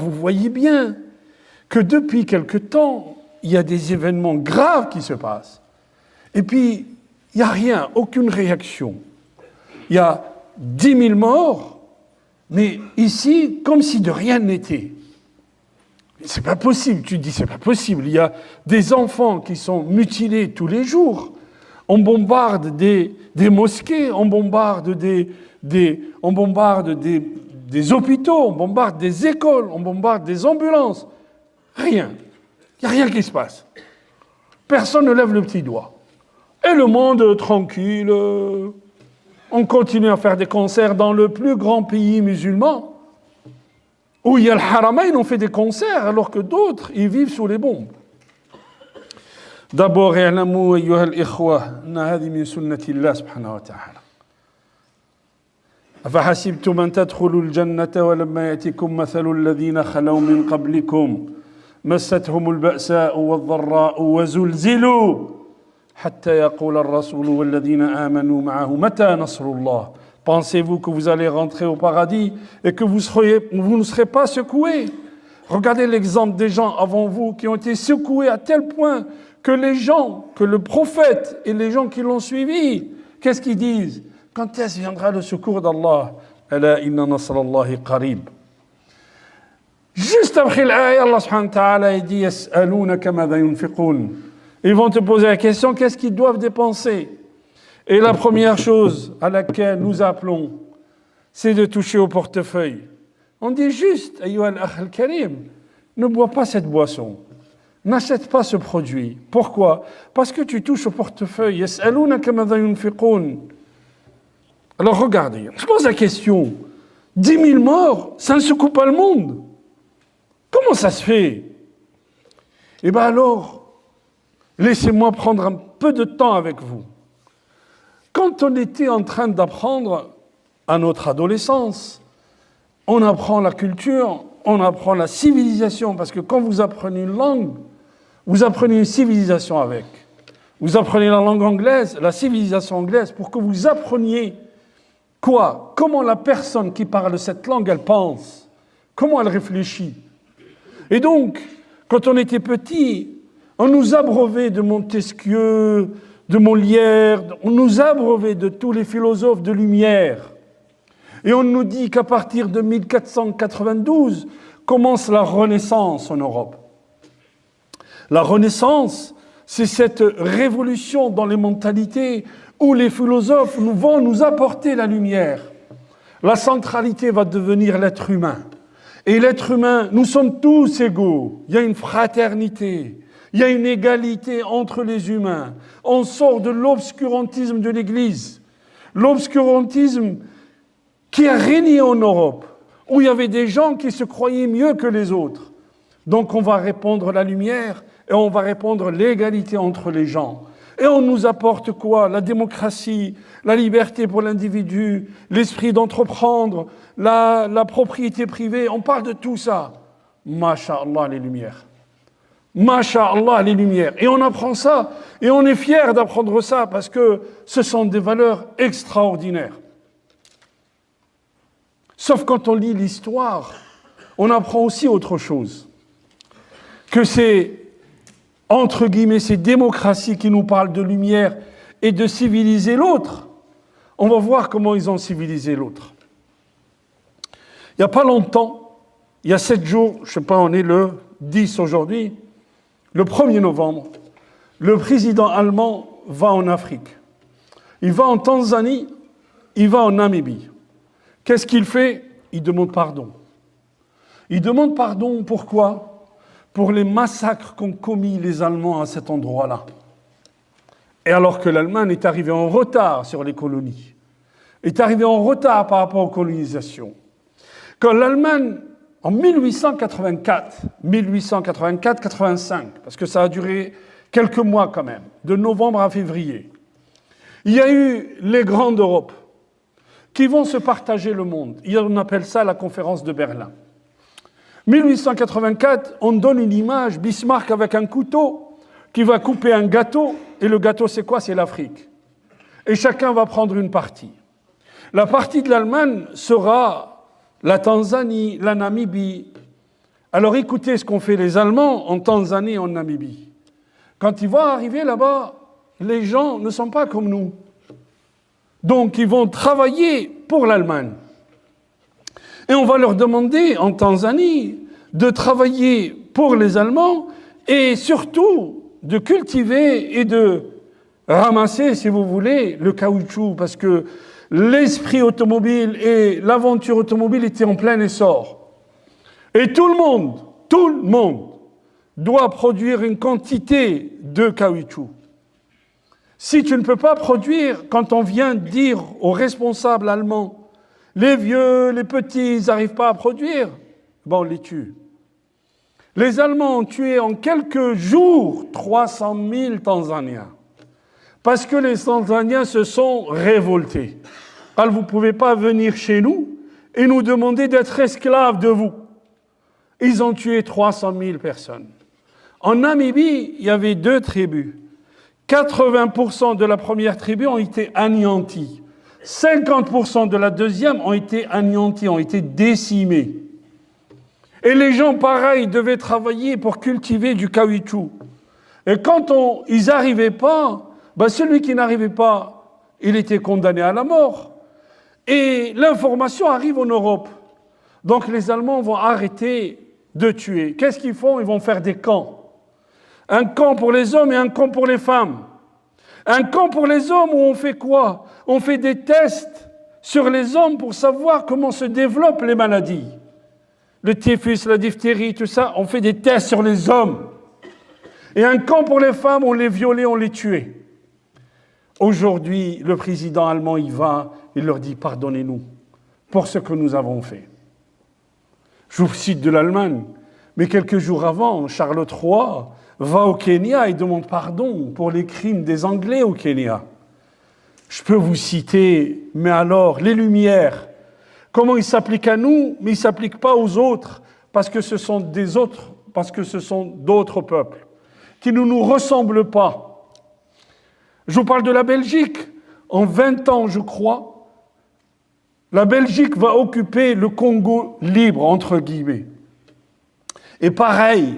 vous voyez bien que depuis quelque temps, il y a des événements graves qui se passent. Et puis, il n'y a rien, aucune réaction. Il y a 10 000 morts, mais ici, comme si de rien n'était. C'est pas possible, tu dis, c'est pas possible. Il y a des enfants qui sont mutilés tous les jours. On bombarde des mosquées, on bombarde des hôpitaux, on bombarde des écoles, on bombarde des ambulances. Rien. Il n'y a rien qui se passe. Personne ne lève le petit doigt. Et le monde tranquille, on continue à faire des concerts dans le plus grand pays musulman, où il y a le Haramain, on fait des concerts, alors que d'autres, ils vivent sous les bombes. D'abord, اعلموا أيها الإخوة أن هذه من سنة الله سبحانه وتعالى. أفحسبتم أن تدخلوا الجنة ولما يأتكم مثل الذين خلوا من قبلكم مستهم البأساء والضراء وزلزلوا حتى يقول الرسول والذين آمنوا معه متى نصر الله. Pensez-vous que vous allez rentrer au paradis et que vous ne serez pas secoués? Regardez l'exemple des gens avant vous qui ont été secoués à tel point que les gens, que le prophète et les gens qui l'ont suivi, qu'est-ce qu'ils disent? Quand est-ce viendra le secours d'Allah? Ala inna nasrallahi qarib. Juste après l'ayah, Allah subhanahu wa ta'ala dit yas'alunaka madha yunfiqun. Ils vont te poser la question, qu'est-ce qu'ils doivent dépenser? Et la première chose à laquelle nous appelons, c'est de toucher au portefeuille. On dit juste, ayyuha al-akh al-karim, ne bois pas cette boisson. N'achète pas ce produit. Pourquoi? Parce que tu touches au portefeuille. Yas'alunaka madha yunfiqun. Alors regardez, je pose la question. 10 000 morts, ça ne secoue pas le monde. Comment ça se fait? Eh bien alors, laissez-moi prendre un peu de temps avec vous. Quand on était en train d'apprendre à notre adolescence, on apprend la culture, on apprend la civilisation, parce que quand vous apprenez une langue, vous apprenez une civilisation avec. Vous apprenez la langue anglaise, la civilisation anglaise, pour que vous appreniez quoi? Comment la personne qui parle cette langue, elle pense? Comment elle réfléchit? Et donc, quand on était petit, on nous abreuvait de Montesquieu, de Molière, on nous abreuvait de tous les philosophes de lumière. Et on nous dit qu'à partir de 1492 commence la Renaissance en Europe. La Renaissance, c'est cette révolution dans les mentalités où les philosophes vont nous apporter la lumière. La centralité va devenir l'être humain. Et l'être humain, nous sommes tous égaux. Il y a une fraternité, il y a une égalité entre les humains. On sort de l'obscurantisme de l'Église. L'obscurantisme qui a régné en Europe, où il y avait des gens qui se croyaient mieux que les autres. Donc on va répandre la lumière et on va répandre l'égalité entre les gens. Et on nous apporte quoi? La démocratie, la liberté pour l'individu, l'esprit d'entreprendre, la propriété privée. On parle de tout ça. Masha'Allah, les lumières. Masha'Allah, les lumières. Et on apprend ça, et on est fiers d'apprendre ça, parce que ce sont des valeurs extraordinaires. Sauf quand on lit l'histoire, on apprend aussi autre chose. Que c'est, entre guillemets, ces démocraties qui nous parlent de lumière et de civiliser l'autre. On va voir comment ils ont civilisé l'autre. Il n'y a pas longtemps, il y a 7 jours, je ne sais pas, on est le 10 aujourd'hui, le 1er novembre, le président allemand va en Afrique. Il va en Tanzanie, il va en Namibie. Qu'est-ce qu'il fait? Il demande pardon. Il demande pardon, pourquoi? Pour les massacres qu'ont commis les Allemands à cet endroit-là. Et alors que l'Allemagne est arrivée en retard sur les colonies, est arrivée en retard par rapport aux colonisations. Quand l'Allemagne, en 1884-85, parce que ça a duré quelques mois quand même, de novembre à février, il y a eu les grands d'Europe qui vont se partager le monde. On appelle ça la conférence de Berlin. 1884, on donne une image, Bismarck avec un couteau qui va couper un gâteau, et le gâteau c'est quoi? C'est l'Afrique. Et chacun va prendre une partie. La partie de l'Allemagne sera la Tanzanie, la Namibie, Alors écoutez ce qu'ont fait les Allemands en Tanzanie et en Namibie. Quand ils vont arriver là-bas, les gens ne sont pas comme nous. Donc ils vont travailler pour l'Allemagne. Et on va leur demander en Tanzanie de travailler pour les Allemands et surtout de cultiver et de ramasser, si vous voulez, le caoutchouc, parce que l'esprit automobile et l'aventure automobile étaient en plein essor. Et tout le monde doit produire une quantité de caoutchouc. Si tu ne peux pas produire, quand on vient dire aux responsables allemands, les vieux, les petits, ils n'arrivent pas à produire, on les tue. Les Allemands ont tué en quelques jours 300 000 Tanzaniens. Parce que les Tanzaniens se sont révoltés. Alors vous ne pouvez pas venir chez nous et nous demander d'être esclaves de vous. Ils ont tué 300 000 personnes. En Namibie, il y avait 2 tribus. 80% de la première tribu ont été anéantis. 50% de la deuxième ont été anéantis, ont été décimés. Et les gens, pareil, devaient travailler pour cultiver du caoutchouc. Et quand ils n'arrivaient pas, celui qui n'arrivait pas, il était condamné à la mort. Et l'information arrive en Europe. Donc les Allemands vont arrêter de tuer. Qu'est-ce qu'ils font? Ils vont faire des camps. Un camp pour les hommes et un camp pour les femmes. Un camp pour les hommes où on fait quoi? On fait des tests sur les hommes pour savoir comment se développent les maladies. Le typhus, la diphtérie, tout ça, on fait des tests sur les hommes. Et un camp pour les femmes, on les violait, on les tuait. Aujourd'hui, le président allemand, il leur dit « Pardonnez-nous pour ce que nous avons fait ». Je vous cite de l'Allemagne, mais quelques jours avant, Charles III va au Kenya et demande pardon pour les crimes des Anglais au Kenya. Je peux vous citer, mais alors, les Lumières, comment ils s'appliquent à nous, mais ils ne s'appliquent pas aux autres, parce que ce sont d'autres peuples, qui ne nous ressemblent pas. Je vous parle de la Belgique. En 20 ans, je crois, la Belgique va occuper le Congo libre, entre guillemets. Et pareil,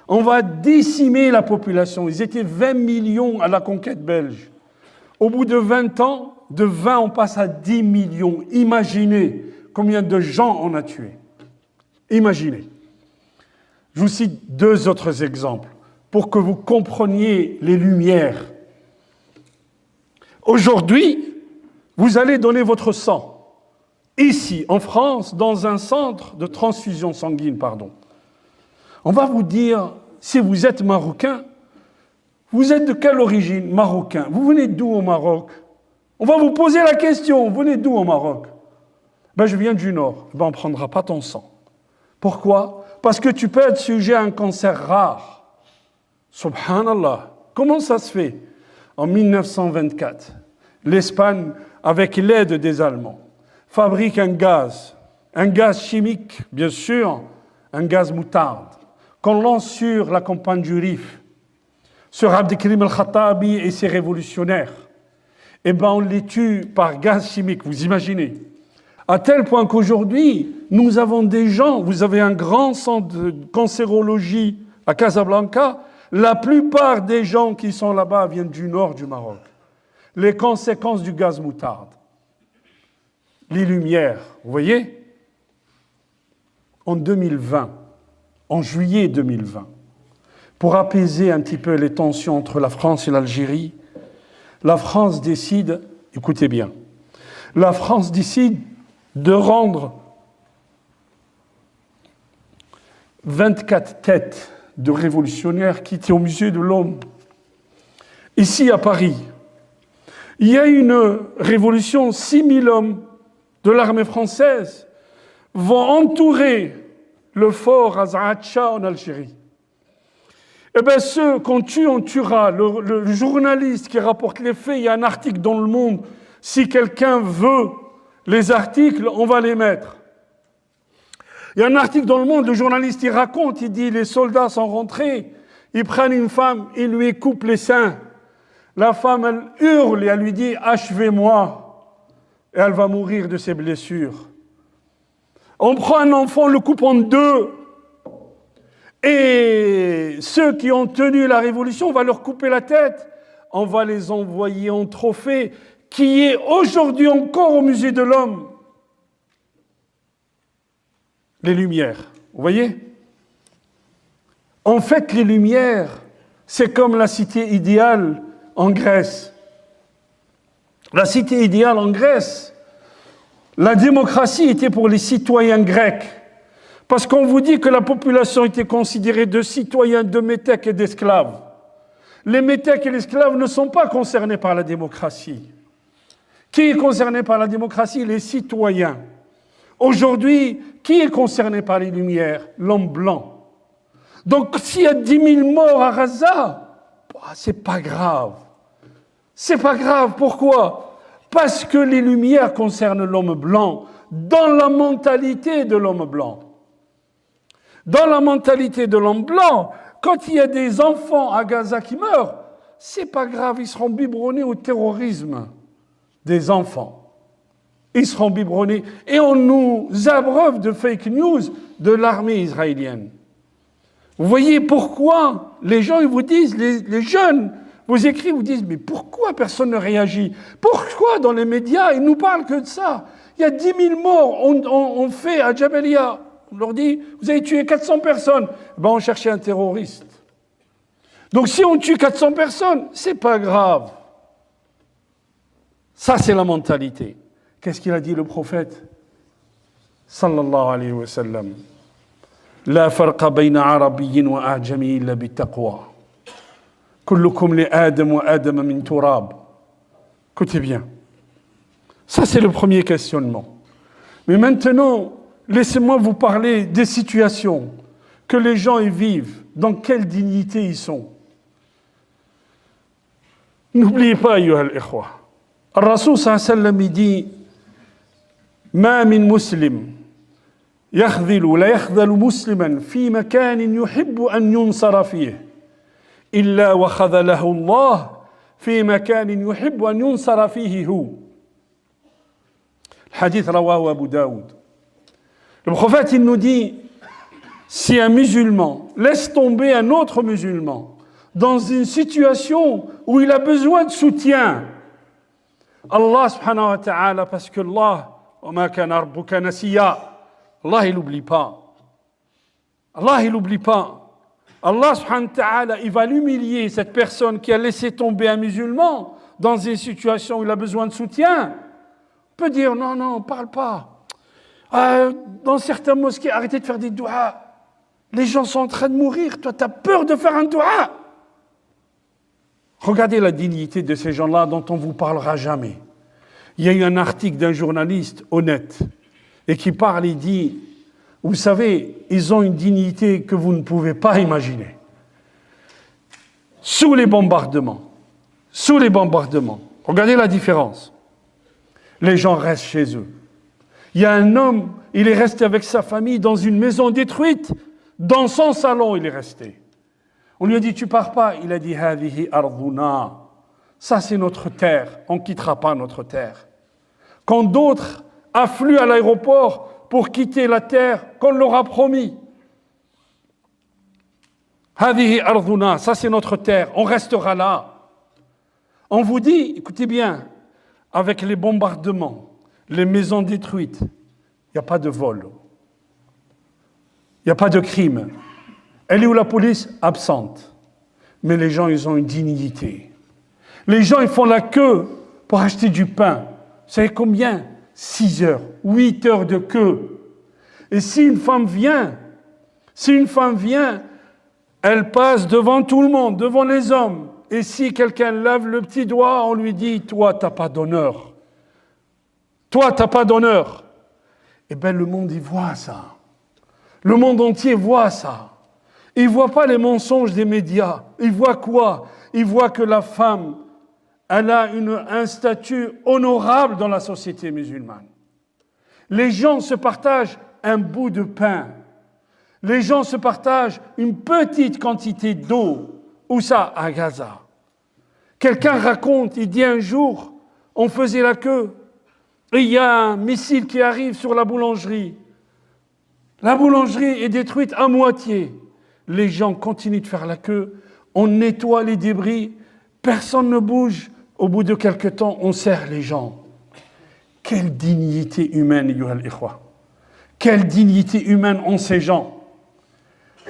on va décimer la population. Ils étaient 20 millions à la conquête belge. Au bout de 20 ans, de 20, on passe à 10 millions. Imaginez combien de gens on a tués. Imaginez. Je vous cite 2 autres exemples pour que vous compreniez les Lumières. Aujourd'hui, vous allez donner votre sang, ici, en France, dans un centre de transfusion sanguine, On va vous dire, si vous êtes marocain, vous êtes de quelle origine? Marocain. Vous venez d'où au Maroc? On va vous poser la question, vous venez d'où au Maroc? Je viens du Nord. On ne prendra pas ton sang. Pourquoi? Parce que tu peux être sujet à un cancer rare. Subhanallah. Comment ça se fait? En 1924, l'Espagne, avec l'aide des Allemands, fabrique un gaz chimique, bien sûr, un gaz moutarde, qu'on lance sur la campagne du Rif, sur Abdelkrim el-Khattabi et ses révolutionnaires. On les tue par gaz chimique, vous imaginez? À tel point qu'aujourd'hui, nous avons des gens, vous avez un grand centre de cancérologie à Casablanca, la plupart des gens qui sont là-bas viennent du nord du Maroc. Les conséquences du gaz moutarde. Les Lumières, vous voyez? En 2020, en juillet 2020, pour apaiser un petit peu les tensions entre la France et l'Algérie, la France décide, écoutez bien, la France décide de rendre 24 têtes de révolutionnaires qui étaient au musée de l'Homme. Ici à Paris, il y a une révolution, 6000 hommes de l'armée française vont entourer le fort Azaacha en Algérie. Ceux qu'on tue, on tuera. Le journaliste qui rapporte les faits, il y a un article dans Le Monde. Si quelqu'un veut les articles, on va les mettre. Il y a un article dans Le Monde, le journaliste il raconte, il dit les soldats sont rentrés, ils prennent une femme, ils lui coupent les seins. La femme, elle hurle et elle lui dit « Achevez-moi » et elle va mourir de ses blessures. On prend un enfant, on le coupe en 2. Et ceux qui ont tenu la révolution, on va leur couper la tête, on va les envoyer en trophée, qui est aujourd'hui encore au musée de l'homme. Les Lumières, vous voyez? En fait, les Lumières, c'est comme la cité idéale en Grèce. La cité idéale en Grèce, la démocratie était pour les citoyens grecs. Parce qu'on vous dit que la population était considérée de citoyens, de métèques et d'esclaves. Les métèques et les esclaves ne sont pas concernés par la démocratie. Qui est concerné par la démocratie? Les citoyens. Aujourd'hui, qui est concerné par les Lumières? L'homme blanc. Donc, s'il y a 10 000 morts à Gaza, c'est pas grave. C'est pas grave. Pourquoi? Parce que les Lumières concernent l'homme blanc dans la mentalité de l'homme blanc. Dans la mentalité de l'homme blanc, quand il y a des enfants à Gaza qui meurent, c'est pas grave, ils seront biberonnés au terrorisme des enfants. Ils seront biberonnés. Et on nous abreuve de fake news de l'armée israélienne. Vous voyez pourquoi les gens ils vous disent, les jeunes vous écrivent, vous disent, mais pourquoi personne ne réagit? Pourquoi dans les médias ils nous parlent que de ça? Il y a 10 000 morts, on fait à Jabalia. On leur dit, vous avez tué 400 personnes. Ben, on cherchait un terroriste. Donc si on tue 400 personnes, c'est pas grave. Ça, c'est la mentalité. Qu'est-ce qu'il a dit le prophète? Sallallahu alayhi wa sallam. La farqa bayna arabiyyin wa a'jami illa bittaqwa. Kullukum li Adam wa Adam min turab. Écoutez bien. Ça, c'est le premier questionnement. Mais maintenant, laissez-moi vous parler des situations que les gens y vivent, dans quelle dignité ils sont. N'oubliez pas, ayyuha al-ikhwa, Ar-Rasoul sallallahu alayhi wa sallam dit Ma min muslim yakhdilu la yakhdalu musliman fi makan yuhibbu an yunsara fihi illa wa khadalahu Allah fi makan yuhibbu an yunsara fihi hu. Le hadith rawahu Abu Daoud. Le prophète, il nous dit, si un musulman laisse tomber un autre musulman dans une situation où il a besoin de soutien, Allah subhanahu wa ta'ala, parce que Allah, وَمَا كَانَ رَبُّكَ نَسِيًّا, Allah, il n'oublie pas. Allah, il n'oublie pas. Allah subhanahu wa ta'ala, il va l'humilier, cette personne qui a laissé tomber un musulman dans une situation où il a besoin de soutien. On peut dire, non, non, parle pas. Dans certaines mosquées, arrêtez de faire des douas. Les gens sont en train de mourir. Toi, tu as peur de faire un doua. Regardez la dignité de ces gens-là dont on ne vous parlera jamais. Il y a eu un article d'un journaliste honnête et qui parle et dit, vous savez, ils ont une dignité que vous ne pouvez pas imaginer. Sous les bombardements, regardez la différence. Les gens restent chez eux. Il y a un homme, il est resté avec sa famille dans une maison détruite, dans son salon il est resté. On lui a dit, tu pars pas. Il a dit, Hadihi arduna. Ça c'est notre terre, on ne quittera pas notre terre. Quand d'autres affluent à l'aéroport pour quitter la terre qu'on leur a promis. Hadihi arduna, ça c'est notre terre, on restera là. On vous dit, écoutez bien, avec les bombardements, les maisons détruites, il n'y a pas de vol. Il n'y a pas de crime. Elle est où la police? Absente. Mais les gens, ils ont une dignité. Les gens, ils font la queue pour acheter du pain. Vous savez combien? 6 heures, 8 heures de queue. Et si une femme vient, elle passe devant tout le monde, devant les hommes. Et si quelqu'un lève le petit doigt, on lui dit, toi, tu n'as pas d'honneur. Toi, tu n'as pas d'honneur. Eh bien, le monde, il voit ça. Le monde entier voit ça. Il ne voit pas les mensonges des médias. Il voit quoi? Il voit que la femme, elle a un statut honorable dans la société musulmane. Les gens se partagent un bout de pain. Les gens se partagent une petite quantité d'eau. Où ça? À Gaza. Quelqu'un raconte, il dit un jour, on faisait la queue, et il y a un missile qui arrive sur la boulangerie. La boulangerie est détruite à moitié. les gens continuent de faire la queue, on nettoie les débris, personne ne bouge. Au bout de quelque temps, on serre les gens. Quelle dignité humaine, ayyuha al-ikhwa. Quelle dignité humaine ont ces gens.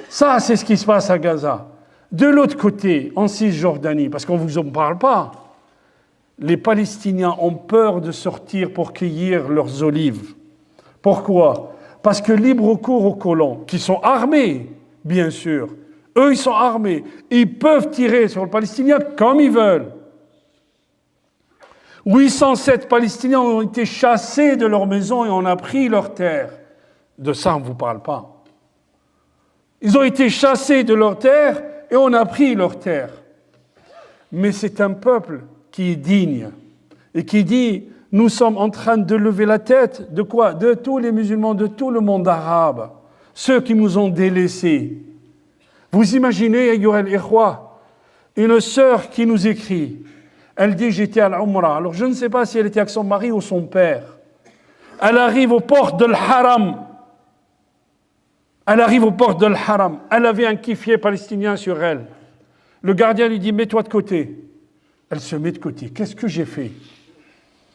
Ça, c'est ce qui se passe à Gaza. De l'autre côté, en Cisjordanie, parce qu'on ne vous en parle pas, les Palestiniens ont peur de sortir pour cueillir leurs olives. Pourquoi? Parce que libre cours aux colons, qui sont armés, bien sûr. Eux, ils sont armés. Ils peuvent tirer sur les Palestiniens comme ils veulent. 807 Palestiniens ont été chassés de leur maison et on a pris leurs terres. De ça, on ne vous parle pas. Ils ont été chassés de leurs terres et on a pris leurs terres. Mais c'est un peuple qui est digne et qui dit, nous sommes en train de lever la tête de quoi? De tous les musulmans, de tout le monde arabe, ceux qui nous ont délaissés. Vous imaginez, ayyuha al-ikhwa, une sœur qui nous écrit, elle dit, j'étais à l'Umrah. Alors je ne sais pas si elle était avec son mari ou son père. Elle arrive aux portes de l'Haram. Elle arrive aux portes de l'Haram. Elle avait un kiffier palestinien sur elle. Le gardien lui dit, mets-toi de côté. Elle se met de côté. Qu'est-ce que j'ai fait?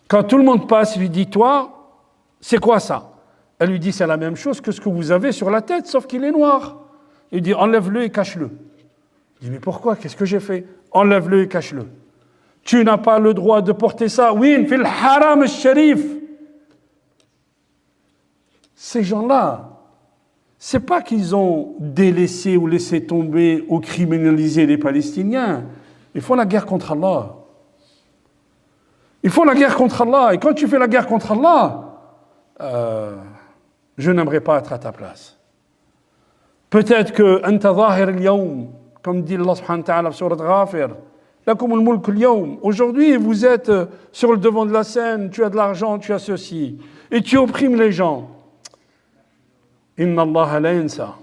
Quand tout le monde passe, il lui dit, toi, c'est quoi ça? Elle lui dit, c'est la même chose que ce que vous avez sur la tête, sauf qu'il est noir. Il dit, enlève-le et cache-le. Il dit, mais pourquoi? Qu'est-ce que j'ai fait? Enlève-le et cache-le. Tu n'as pas le droit de porter ça. Oui, fil haram al-sharif. Ces gens-là, c'est pas qu'ils ont délaissé ou laissé tomber ou criminalisé les Palestiniens. Ils font la guerre contre Allah. Ils font la guerre contre Allah. Et quand tu fais la guerre contre Allah, je n'aimerais pas être à ta place. Peut-être que anta zahir al-yawm, comme dit Allah subhanahu wa ta'ala sur Ghafir, lakum al-mulk al-yawm. Aujourd'hui, vous êtes sur le devant de la scène, tu as de l'argent, tu as ceci, et tu opprimes les gens. Inna Allah la yansa.